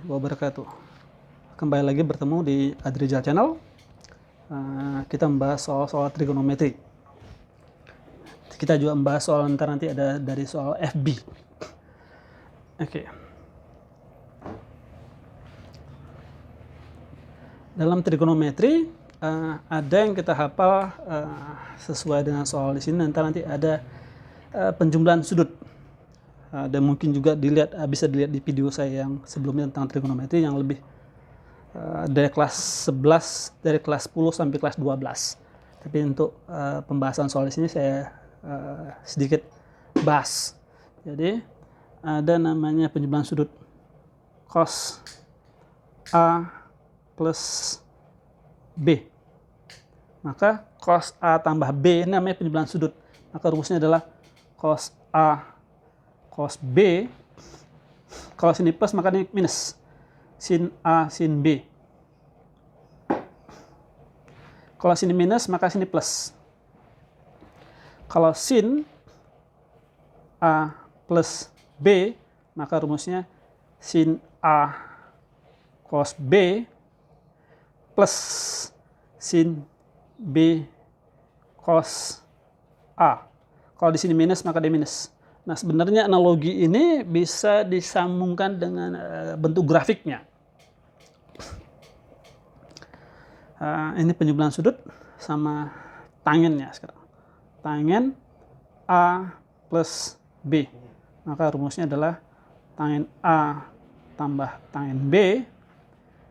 wabarakatuh. Kembali lagi bertemu di Adrijal Channel. Kita membahas soal trigonometri. Kita juga membahas soal nanti ada dari soal FB. Oke. Dalam trigonometri ada yang kita hafal sesuai dengan soal di sini. Nanti ada penjumlahan sudut. Dan mungkin juga bisa dilihat di video saya yang sebelumnya tentang trigonometri yang lebih dari kelas 11, dari kelas 10 sampai kelas 12. Tapi untuk pembahasan soal di sini saya sedikit bahas. Jadi ada namanya penjumlahan sudut cos A plus B. Maka cos A tambah B ini namanya penjumlahan sudut. Maka rumusnya adalah cos A cos B. Kalau sini plus maka ini minus. Sin A sin B. Kalau sini minus maka sini plus. Kalau sin A plus B maka rumusnya sin A cos B plus sin B cos A. Kalau di sini minus maka dia minus. Nah, sebenarnya analogi ini bisa disambungkan dengan bentuk grafiknya. Ini penjumlahan sudut sama tangennya sekarang. Tangen A plus B. Maka rumusnya adalah tangen A tambah tangen B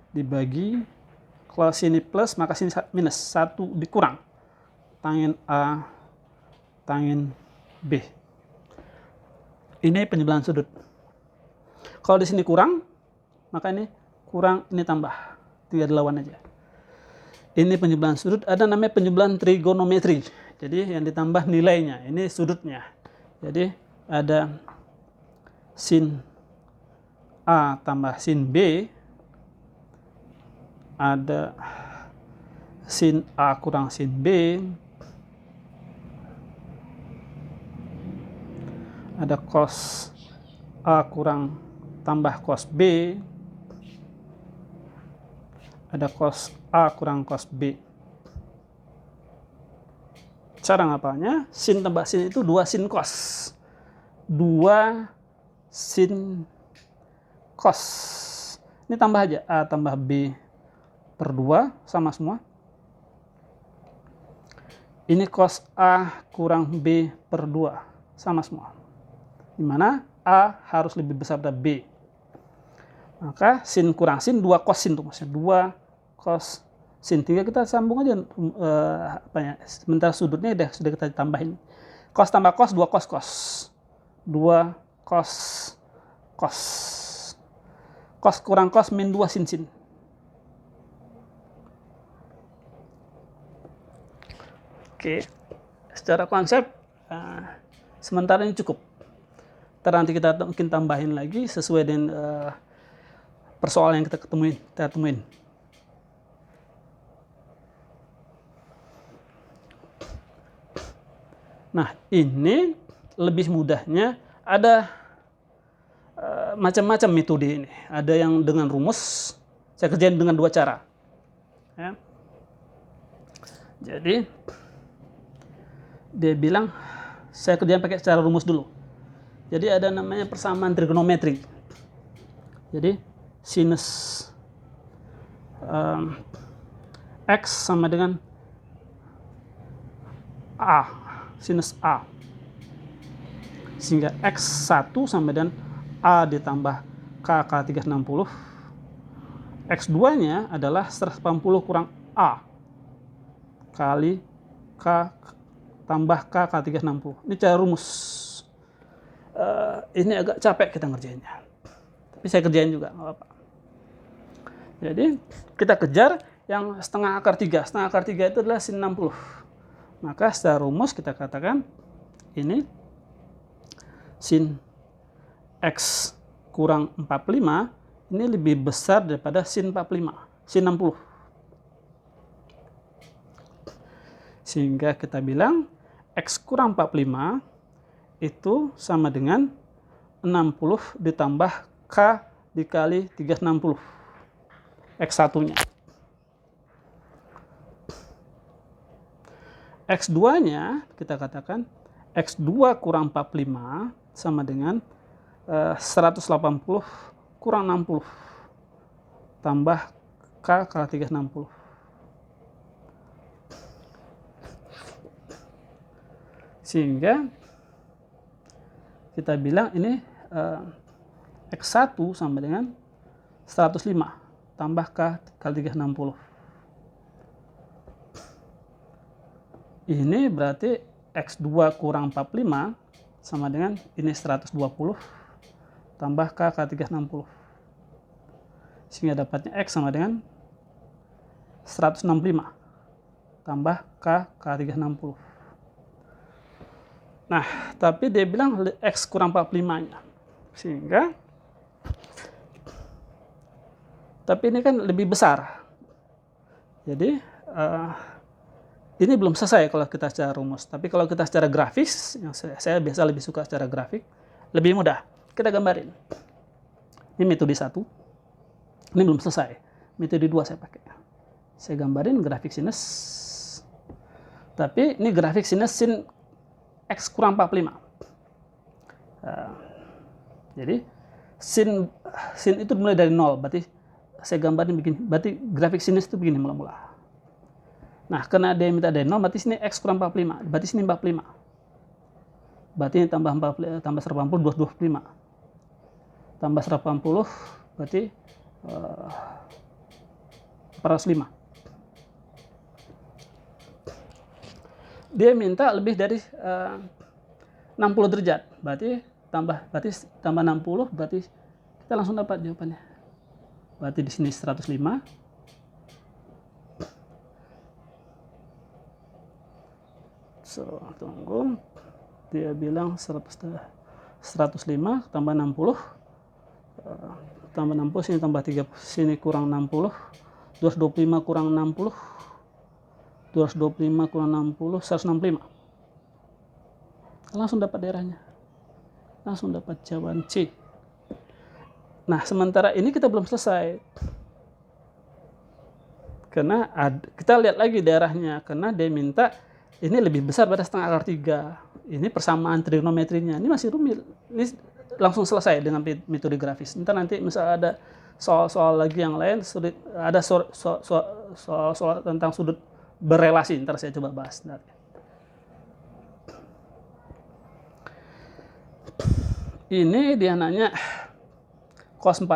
dibagi, kalau sini plus maka sini minus, 1 dikurang tangen A tangen B. Ini penjumlahan sudut. Kalau di sini kurang, maka ini kurang, ini tambah. Tinggal dilawan aja. Ini penjumlahan sudut, ada namanya penjumlahan trigonometri. Jadi yang ditambah nilainya, ini sudutnya. Jadi ada sin A tambah sin B, ada sin A kurang sin B, ada cos A kurang tambah cos B, ada cos A kurang cos B. Cara ngapalnya, sin tambah sin itu 2 sin cos. 2 sin cos. Ini tambah aja, A tambah B per 2, sama semua. Ini cos A kurang B per 2, sama semua. Di mana A harus lebih besar dari B. Maka sin kurang sin 2 cos sin tuh maksudnya 2 cos sin. Tinggal kita sambung aja sementara sudutnya sudah kita tambahin. Cos tambah cos 2 cos cos. 2 cos cos. Cos kurang cos min 2 sin sin. Oke. Secara konsep sementara ini cukup. Nanti kita mungkin tambahin lagi sesuai dengan persoalan yang kita temuin. Nah, ini lebih mudahnya ada macam-macam metode ini. Ada yang dengan rumus, saya kerjain dengan 2 cara. Ya. Jadi dia bilang saya kerjain pakai cara rumus dulu. Jadi ada namanya persamaan trigonometri. Jadi sinus X sama dengan A, sinus A. Sehingga X1 sama dengan A ditambah KK360. X2-nya adalah 180 kurang A kali K tambah KK360. Ini cara rumus. Ini agak capek kita ngerjainnya, tapi saya kerjain juga, nggak apa-apa. Jadi kita kejar yang setengah akar 3. Setengah akar 3 itu adalah sin 60. Maka secara rumus kita katakan ini sin X kurang 45 ini lebih besar daripada sin 45, sin 60. Sehingga kita bilang X kurang 45 itu sama dengan 60 ditambah K dikali 360 X1-nya. X2-nya kita katakan X2 kurang 45 sama dengan 180 kurang 60 tambah K kali 360. Sehingga kita bilang ini X1 sama dengan 105 tambah K kali 360. Ini berarti X2 kurang 45 sama dengan ini 120 tambah K kali 360. Sehingga dapatnya X sama dengan 165 tambah K kali 360. Nah, tapi dia bilang X kurang 45-nya. Sehingga, tapi ini kan lebih besar. Jadi, ini belum selesai kalau kita secara rumus. Tapi kalau kita secara grafis, yang saya biasa lebih suka secara grafik, lebih mudah. Kita gambarin. Ini metode 1. Ini belum selesai. Metode 2 saya pakai. Saya gambarin grafik sinus. Tapi ini grafik sinus sin X kurang 45. Jadi sin itu mulai dari 0. Berarti saya gambarin begini. Berarti grafik sinus itu begini mula-mula. Nah, karena dia minta dari 0, berarti sini X kurang 45. Berarti sini 45. Berarti ini tambah 180, 225. Tambah 180, berarti 405. Dia minta lebih dari 60 derajat. Berarti tambah 60, berarti kita langsung dapat jawabannya. Berarti di sini 105. Tunggu. Dia bilang 105 tambah 60. Tambah 60, sini tambah 3, sini kurang 60. 225 kurang 60. 225 kurang 60, 165. Langsung dapat daerahnya. Langsung dapat jawaban C. Nah, sementara ini kita belum selesai. Karena kita lihat lagi daerahnya. Karena dia minta ini lebih besar pada setengah akar 3. Ini persamaan trigonometrinya. Ini masih rumit. Ini langsung selesai dengan metode grafis. Nanti misal ada soal-soal lagi yang lain, ada soal tentang sudut berelasi. Ntar saya coba bahas. Ini dia nanya cos 40.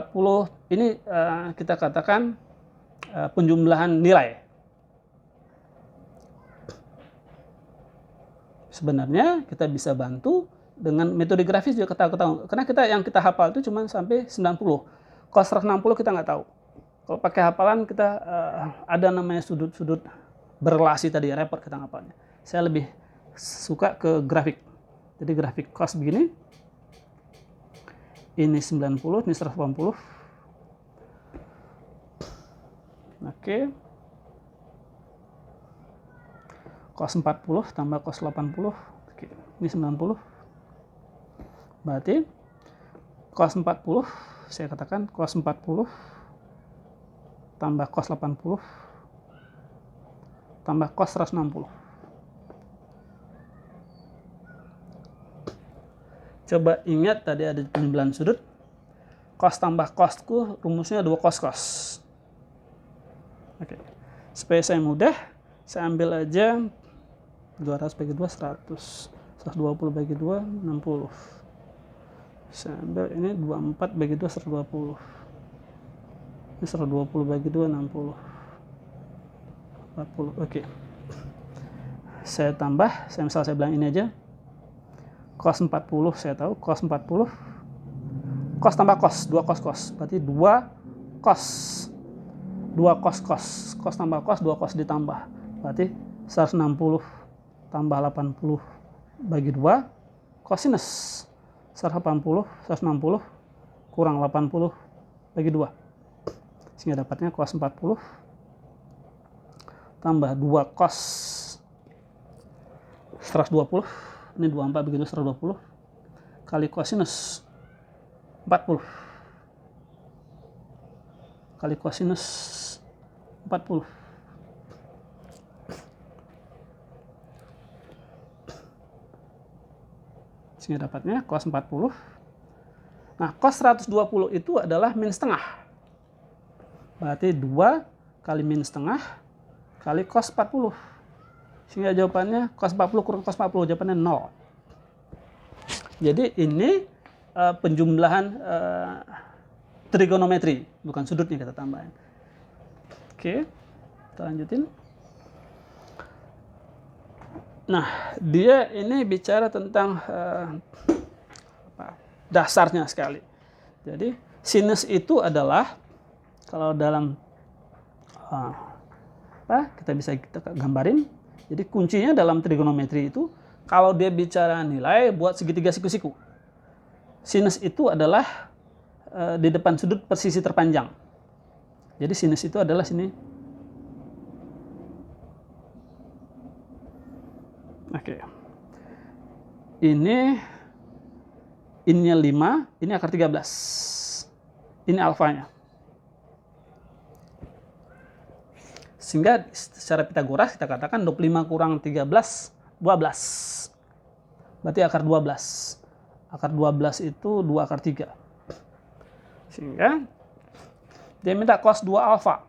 Ini kita katakan penjumlahan nilai. Sebenarnya kita bisa bantu dengan metode grafis juga ketahui. Karena yang kita hafal itu cuma sampai 90. Cos 160 kita nggak tahu. Kalau pakai hafalan kita ada namanya sudut-sudut berelasi tadi, repot kita ngapalnya. Saya lebih suka ke grafik. Jadi grafik cos begini. Ini 90, ini 180. Oke. Cos 40 tambah cos 80. Oke. Ini 90. Berarti cos 40, saya katakan cos 40 tambah cos 80 tambah cos 160. Coba ingat tadi ada penjumlahan sudut. Cos tambah cosku rumusnya 2 cos. Oke. Supaya saya mudah, saya ambil aja 200 bagi 2, 100. 120 bagi 2, 60. Saya ambil ini 24 bagi 2, 120. Ini 120 bagi 2, 60. 40, oke. Saya tambah, saya bilang ini aja. Cos 40, saya tahu. Cos 40. Cos tambah cos, 2 cos. Berarti 2 cos. 2 cos. Cos tambah cos, 2 cos ditambah. Berarti 160 tambah 80 bagi 2 kosinus 160 kurang 80 bagi 2, sehingga dapatnya cos 40 tambah 2 cos 120, ini 24 bagi 2, 120 kali kosinus 40. kali kosinus 40. Sehingga dapatnya cos 40. Nah, cos 120 itu adalah min setengah. Berarti 2 kali min setengah kali cos 40. Sehingga jawabannya cos 40 kurang cos 40, jawabannya 0. Jadi ini penjumlahan trigonometri, bukan sudutnya kita tambahin. Oke, kita lanjutin. Nah, dia ini bicara tentang dasarnya sekali. Jadi, sinus itu adalah, kalau dalam kita bisa gambarin. Jadi, kuncinya dalam trigonometri itu, kalau dia bicara nilai buat segitiga siku-siku. Sinus itu adalah di depan sudut persisi terpanjang. Jadi, sinus itu adalah sini. Oke. Ini-nya 5, ini akar 13. Ini alfanya. Sehingga secara Pitagoras kita katakan 25 kurang 13, 12. Berarti akar 12. Akar 12 itu 2 akar 3. Sehingga dia minta cos 2 alfa.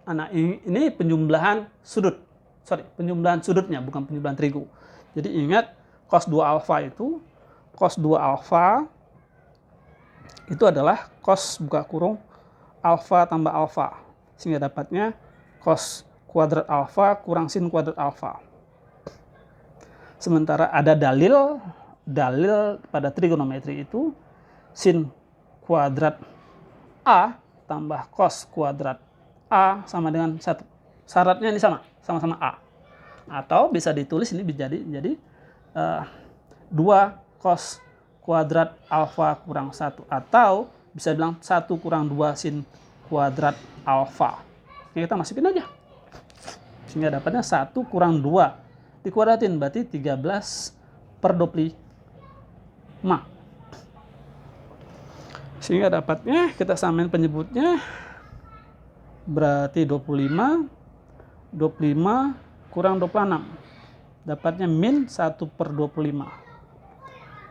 Nah, ini penjumlahan sudut. Penjumlahan sudutnya, bukan penjumlahan trigo. Jadi ingat, cos 2 alfa itu, cos 2 alfa itu adalah cos buka kurung alfa tambah alfa. Sehingga dapatnya cos kuadrat alfa kurang sin kuadrat alfa. Sementara ada dalil pada trigonometri itu sin kuadrat A tambah cos kuadrat A sama dengan 1. Syaratnya ini sama-sama A. Atau bisa ditulis ini jadi 2 cos kuadrat alfa kurang 1. Atau bisa bilang 1 kurang 2 sin kuadrat alfa. Ini kita masukin aja. Sehingga dapatnya 1 kurang 2. Dikuadratin berarti 13 per 25. Sehingga dapatnya kita samain penyebutnya berarti 25 kurang 26. Dapatnya min 1 per 25.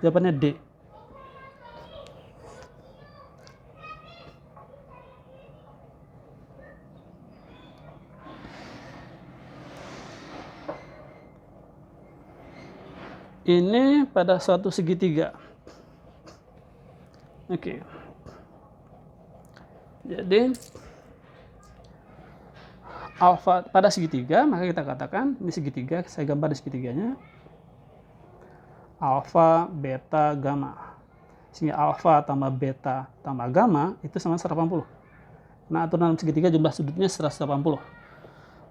Jawabannya D. Ini pada suatu segitiga. Oke. Jadi alfa pada segitiga, maka kita katakan ini segitiga, saya gambar di segitiganya. Alfa, beta, gamma. Sehingga alfa tambah beta tambah gamma itu sama 180. Nah, aturan dalam segitiga jumlah sudutnya 180.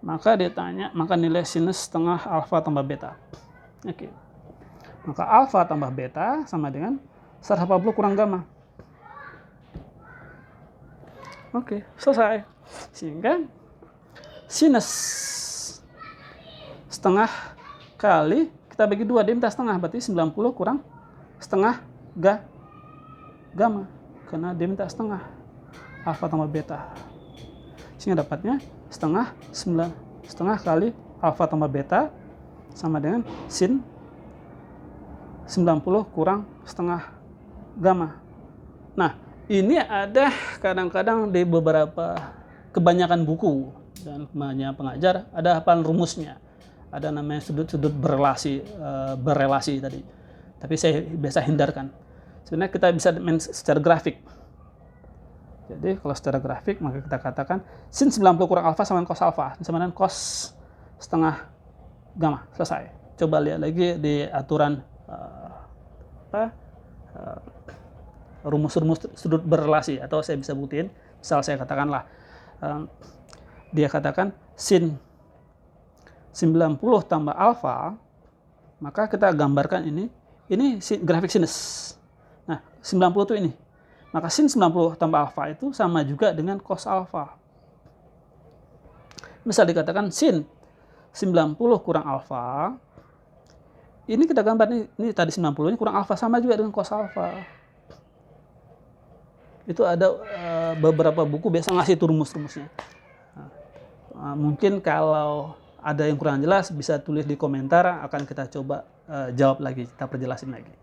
Maka dia tanya, maka nilai sinus setengah alfa tambah beta. Oke. Maka alfa tambah beta sama dengan 180 kurang gamma. Oke, selesai. Sehingga sinus setengah kali kita bagi 2, dia minta setengah, berarti 90 kurang setengah gamma, karena dia minta setengah alfa tambah beta. Sehingga dapatnya setengah kali alfa tambah beta sama dengan sin 90 kurang setengah gamma. Nah, ini ada kadang-kadang di kebanyakan buku dan banyak pengajar ada hafalan rumusnya. Ada namanya sudut-sudut berrelasi tadi. Tapi saya biasa hindarkan. Sebenarnya kita bisa main secara grafik. Jadi kalau secara grafik maka kita katakan sin 90 kurang alfa sama dengan cos alfa sama dengan cos setengah gamma. Selesai. Coba lihat lagi di aturan rumus-rumus sudut berrelasi, atau saya bisa buktiin. Misal saya katakanlah dia katakan sin 90 tambah alfa, maka kita gambarkan ini grafik sinus. Nah, 90 itu ini. Maka sin 90 tambah alfa itu sama juga dengan cos alfa. Misal dikatakan sin 90 kurang alfa, ini kita gambar ini tadi 90 ini kurang alfa sama juga dengan cos alfa. Itu ada beberapa buku biasa ngasih itu rumus-rumusnya. Mungkin kalau ada yang kurang jelas bisa tulis di komentar, akan kita coba jawab lagi, kita perjelasin lagi.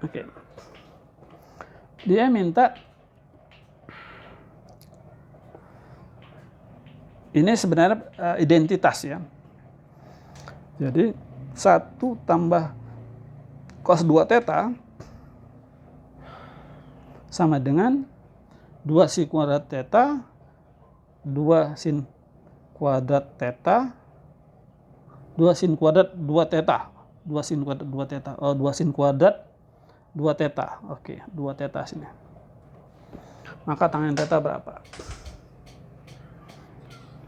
Oke. Dia minta ini sebenarnya identitas ya. Jadi 1 tambah cos 2 theta sama dengan 2 sin kuadrat theta, 2 sin kuadrat theta, 2 sin kuadrat 2 theta, 2 sin kuadrat 2 theta, 2 sin kuadrat 2 theta. Oke, 2 theta sini. Maka tangen theta berapa?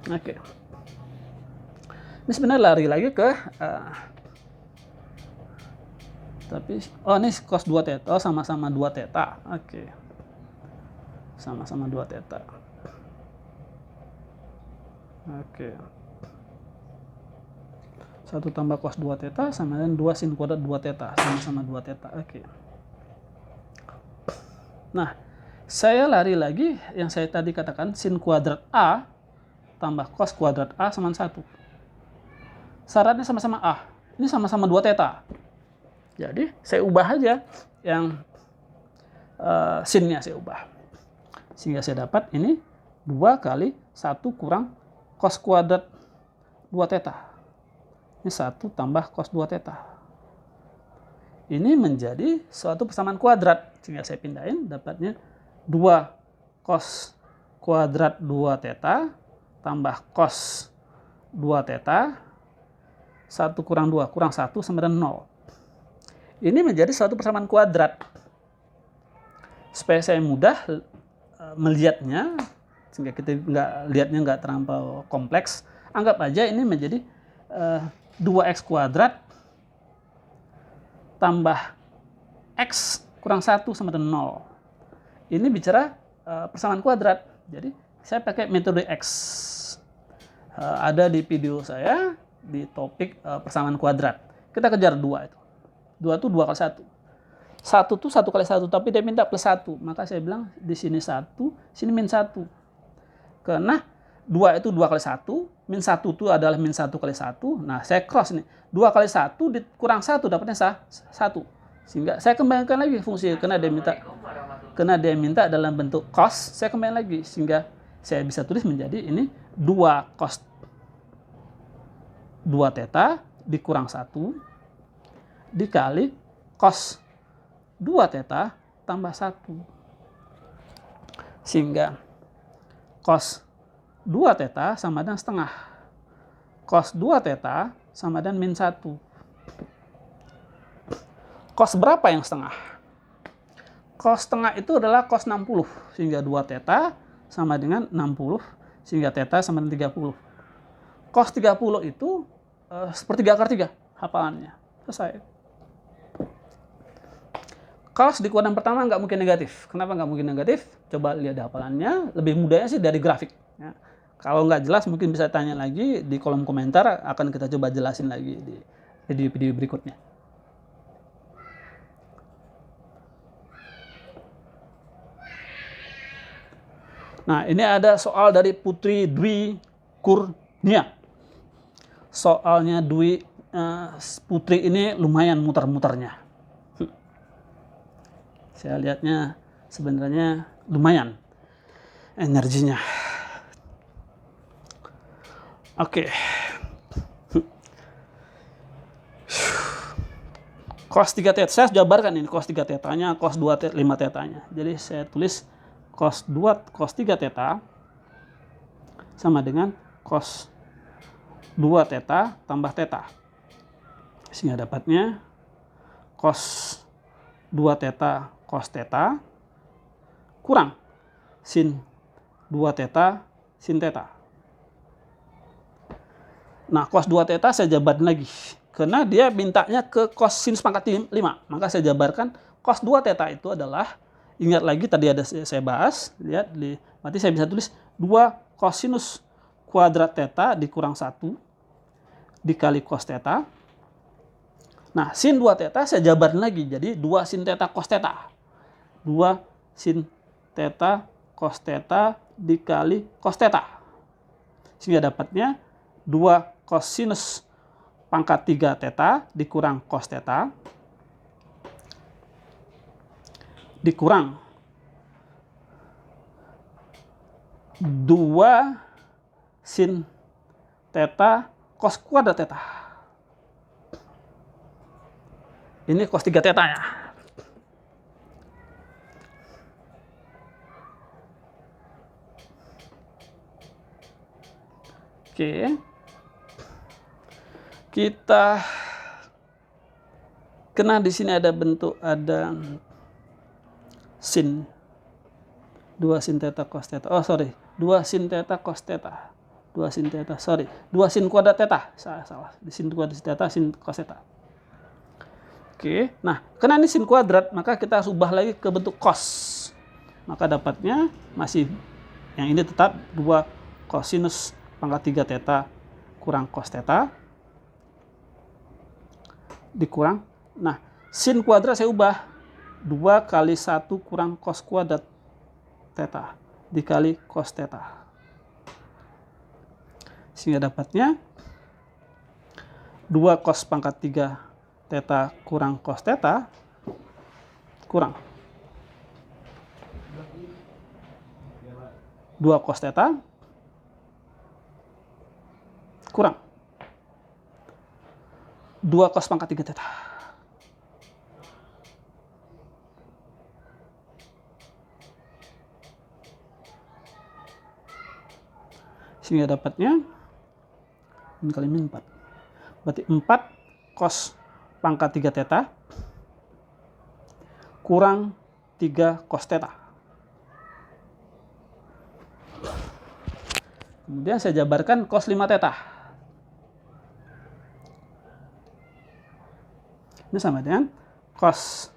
Oke. Ini sebenarnya lari lagi ke tapi ini cos 2 theta, sama-sama 2 theta. Oke. Sama-sama 2 theta. Oke. 1 tambah cos 2 theta sama dengan 2 sin kuadrat 2 theta, sama-sama 2 theta. Oke. Nah, saya lari lagi yang saya tadi katakan, sin kuadrat A tambah cos kuadrat A sama 1. Syaratnya sama-sama A. Ini sama-sama 2 theta. Jadi, saya ubah aja yang sinnya saya ubah. Sehingga saya dapat ini 2 kali 1 kurang cos kuadrat 2 theta. Ini 1 tambah cos 2 theta. Ini menjadi suatu persamaan kuadrat. Sehingga saya pindahin, dapatnya 2 cos kuadrat 2 theta tambah cos 2 theta, 1 kurang 2 kurang 1 sama dengan 0. Ini menjadi suatu persamaan kuadrat. Supaya saya mudah melihatnya, sehingga kita lihatnya nggak terlampau kompleks, anggap aja ini menjadi 2x kuadrat tambah x kurang 1 sama dengan 0. Ini bicara persamaan kuadrat. Jadi saya pakai metode X. Ada di video saya di topik persamaan kuadrat. Kita kejar 2 itu. 2 itu 2 kali 1. 1 itu 1 kali 1, tapi dia minta plus 1. Maka saya bilang di sini 1, sini min 1. Karena 2 itu 2 kali 1, min 1 itu adalah min 1 kali 1. Nah, saya cross nih. 2 kali 1 kurang 1 dapatnya 1. Sehingga saya kembangkan lagi fungsi karena dia minta dalam bentuk cos, saya kembangkan lagi sehingga saya bisa tulis menjadi ini 2 cos 2 theta dikurang 1 dikali cos 2 theta tambah 1. Sehingga cos 2 theta sama dengan setengah. Cos 2 theta sama dengan min 1. Cos berapa yang setengah? Cos setengah itu adalah cos 60. Sehingga 2 theta sama dengan 60. Sehingga theta sama dengan 30. Cos 30 itu sepertiga akar 3 hafalannya. Selesai. Cos di kuadran pertama nggak mungkin negatif. Kenapa nggak mungkin negatif? Coba lihat hafalannya. Lebih mudahnya sih dari grafik. Ya. Kalau nggak jelas mungkin bisa tanya lagi di kolom komentar. Akan kita coba jelasin lagi di video-video berikutnya. Nah, ini ada soal dari Putri Dwi Kurnia. Soalnya Putri ini lumayan muter-muternya. Saya lihatnya sebenarnya lumayan energinya. Oke. Cos 3 theta. Saya jabarkan ini cos 3 tetanya, cos 2 theta, 5 tetanya. Jadi saya tulis cos 3 theta sama dengan cos 2 theta tambah theta. Sehingga dapatnya cos 2 theta cos theta kurang sin 2 theta sin theta. Nah, cos 2 theta saya jabarkan lagi. Karena dia mintanya ke cos sinus pangkat 5. Maka saya jabarkan cos 2 theta itu adalah, ingat lagi tadi ada saya bahas, lihat berarti saya bisa tulis 2 cosinus kuadrat theta dikurang 1 dikali cos theta. Nah, sin 2 theta saya jabarin lagi. Jadi 2 sin theta cos theta. 2 sin theta cos theta dikali cos theta. Sehingga dapatnya 2 cosinus pangkat 3 theta dikurang cos theta dikurang 2 sin theta cos kuadrat theta. Ini cos 3 theta ya. Oke. Kita kena di sini ada bentuk ada sin 2 sin theta cos theta. Oh, sorry. 2 sin theta cos theta. 2 sin theta, sorry. 2 sin kuadrat theta. Salah. Di sin kuadrat theta, sin cos theta. Oke. Nah, karena ini sin kuadrat, maka kita harus ubah lagi ke bentuk cos. Maka dapatnya masih yang ini tetap 2 cosinus pangkat 3 theta kurang cos theta dikurang. Nah, sin kuadrat saya ubah 2 kali 1 kurang cos kuadrat theta dikali cos theta. Sehingga dapatnya 2 cos pangkat 3 theta kurang cos theta kurang 2 cos theta kurang 2 cos pangkat 3 theta. Sehingga dapatnya min kali min 4. Berarti 4 cos pangkat 3 theta kurang 3 cos theta. Kemudian saya jabarkan cos 5 theta. Ini sama dengan cos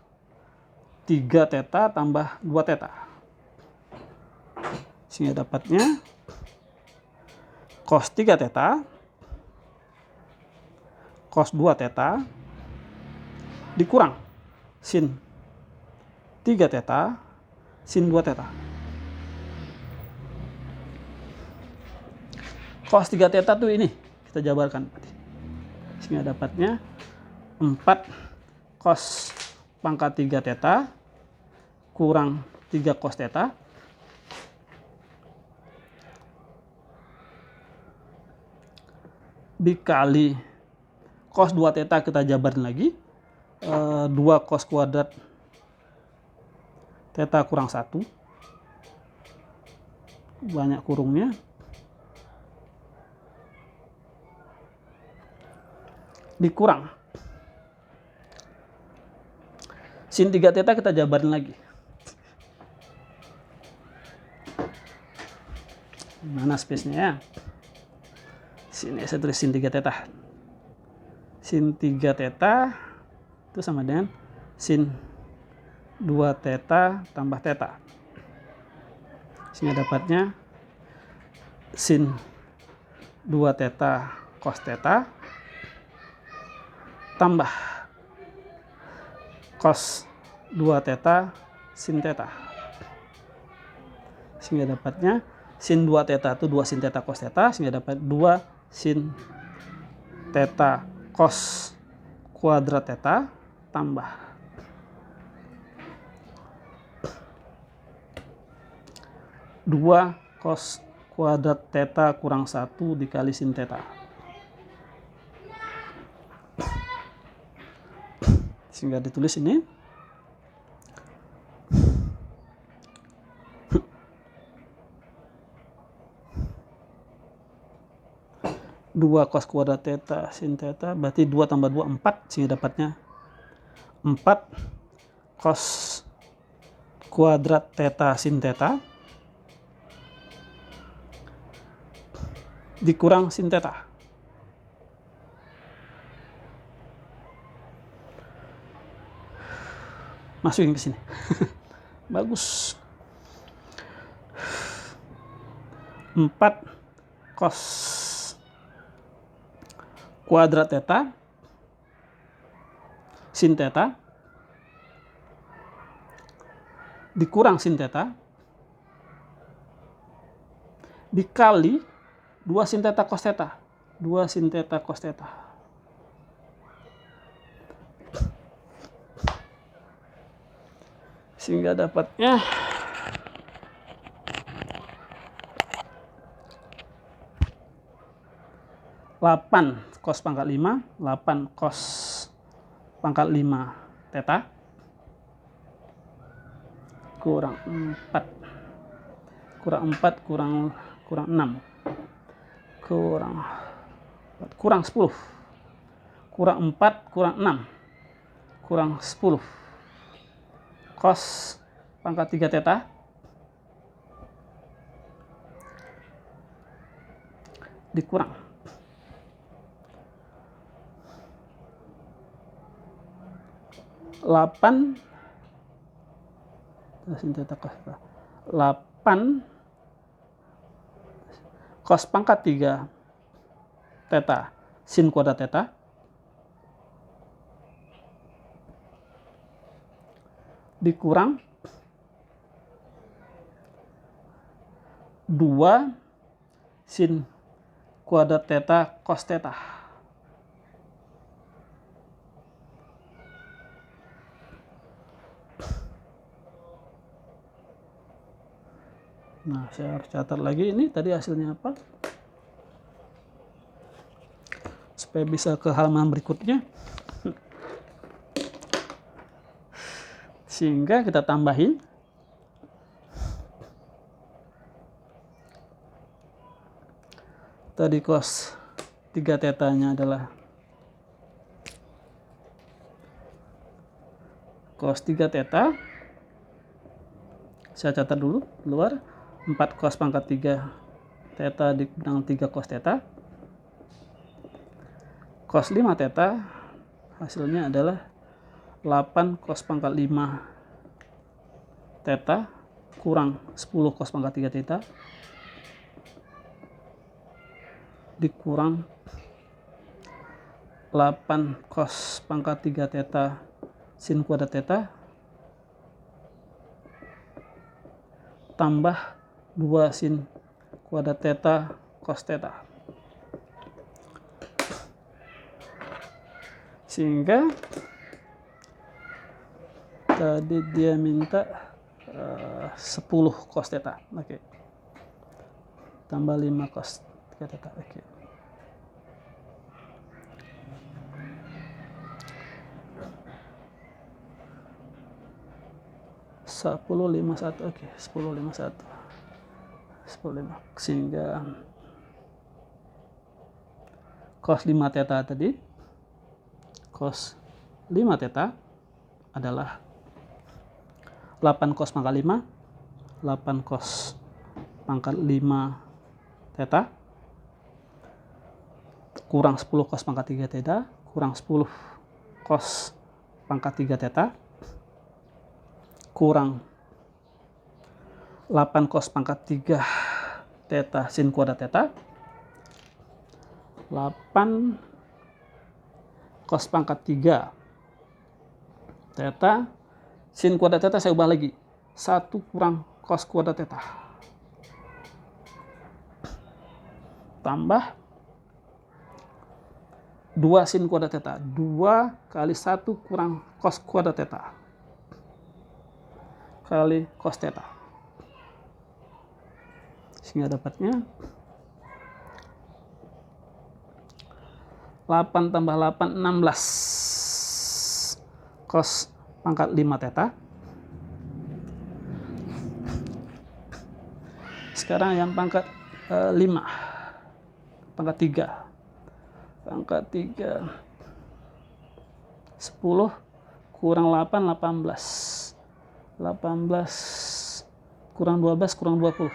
3 theta tambah 2 theta. Sehingga dapatnya cos 3 theta cos 2 theta dikurang sin 3 theta sin 2 theta. Cos 3 theta tuh ini kita jabarkan. Sehingga dapatnya 4 cos pangkat 3 theta kurang 3 cos theta dikali cos 2 theta kita jabarin lagi 2 cos kuadrat theta kurang 1 banyak kurungnya dikurang sin 3 theta kita jabarin lagi. Mana space-nya ya? Sini saya tulis sin 3 theta. Sin 3 theta itu sama dengan sin 2 theta tambah theta. Sehingga dapatnya sin 2 theta cos theta tambah cos 2 theta sin theta. Sehingga dapatnya sin 2 theta itu 2 sin theta cos theta, sehingga dapat 2 sin theta cos kuadrat theta tambah 2 cos kuadrat theta kurang 1 dikali sin theta. Sehingga ditulis ini 2 cos kuadrat theta sin theta, berarti 2 tambah 2 4, sehingga dapatnya 4 cos kuadrat theta sin theta dikurang sin theta. Masukin ke sini. Bagus. 4 cos kuadrat theta sin theta dikurang sin theta dikali 2 sin theta cos theta. 2 sin theta cos theta. Sehingga dapatnya 8 cos pangkat 5, 8 cos pangkat 5 theta kurang 4 kurang 6 kurang 10 kurang 4 kurang 6 kurang 10 cos pangkat 3 theta dikurang 8 sin theta cos theta 8 cos pangkat 3 theta sin kuadrat theta dikurang 2 sin kuadrat theta cos theta. Nah, saya harus catat lagi ini tadi hasilnya apa supaya bisa ke halaman berikutnya. Sehingga kita tambahin tadi cos 3 tetanya adalah cos 3 theta, saya catat dulu keluar 4 cos pangkat 3 theta dikurangi 3 cos theta, cos 5 theta hasilnya adalah 8 cos pangkat 5 theta kurang 10 cos pangkat 3 theta dikurang 8 cos pangkat 3 theta sin kuadrat theta tambah 2 sin kuadrat theta cos theta. Sehingga tadi dia minta 10 cos theta. Oke. Tambah 5 cos 3 theta. Oke. Sepuluh 51, oke, 1051, 10 sehingga cos 5 theta tadi, cos 5 theta adalah 8 cos pangkat 5, 8 cos pangkat 5 theta kurang 10 cos pangkat 3 theta kurang 10 cos pangkat 3 theta kurang 8 cos pangkat 3 theta sin kuadrat theta 8 cos pangkat 3 theta sin kuadrat theta saya ubah lagi 1 kurang cos kuadrat theta tambah 2 sin kuadrat theta 2 kali 1 kurang cos kuadrat theta kali cos theta sehingga dapatnya 8 tambah 8 16 cos pangkat 5 theta. Sekarang yang pangkat 5 pangkat 3 pangkat 3 10 kurang 8 18 18 kurang 12 kurang 20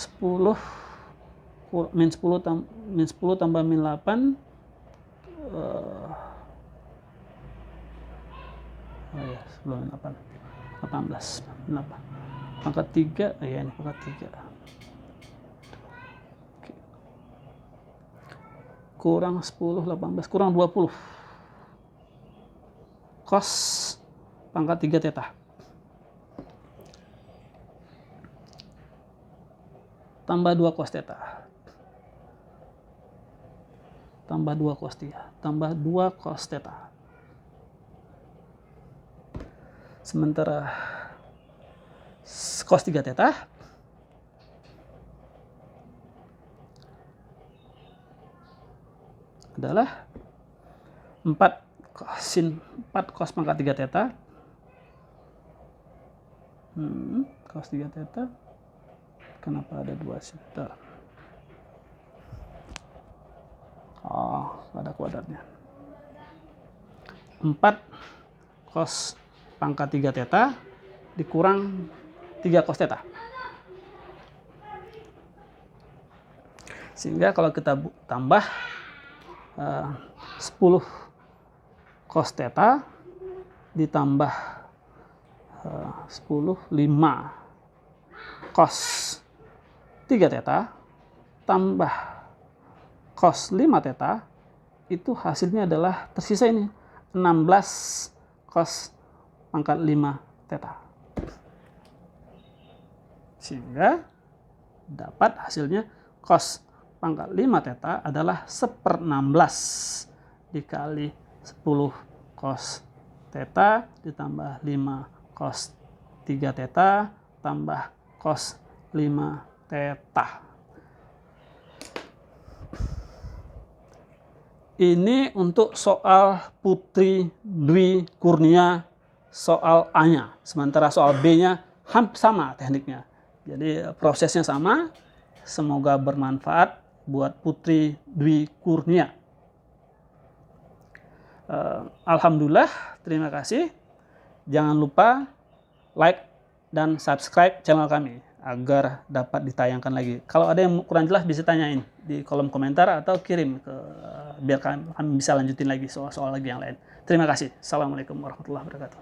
10 min 10 tambah min 8 sebelum 8 18 8 pangkat 3 ya ini pangkat 3 kurang 10, 18, kurang 20. Cos pangkat 3 theta. Tambah 2 cos theta. Tambah 2 cos 3. Tambah 2 cos theta. Sementara cos 3 theta adalah 4 sin 4 cos pangkat 3 theta. Cos 3 theta. Kenapa ada 2 sin? Oh, ada kuadratnya. 4 cos pangkat 3 theta dikurang 3 cos theta. Sehingga kalau kita tambah 10 cos theta ditambah 10, 5 cos 3 theta tambah cos 5 theta, itu hasilnya adalah tersisa ini 16 cos pangkat 5 theta. Sehingga dapat hasilnya cos pangkat 5 theta adalah 1/16 dikali 10 cos theta ditambah 5 cos 3 theta tambah cos 5 theta. Ini untuk soal Putri Dwi Kurnia soal A-nya. Sementara soal B-nya hampir sama tekniknya. Jadi prosesnya sama. Semoga bermanfaat buat Putri Dwi Kurnia. Alhamdulillah, terima kasih. Jangan lupa like dan subscribe channel kami agar dapat ditayangkan lagi. Kalau ada yang kurang jelas bisa tanyain di kolom komentar atau kirim ke biar kami bisa lanjutin lagi soal-soal lagi yang lain. Terima kasih. Assalamualaikum warahmatullahi wabarakatuh.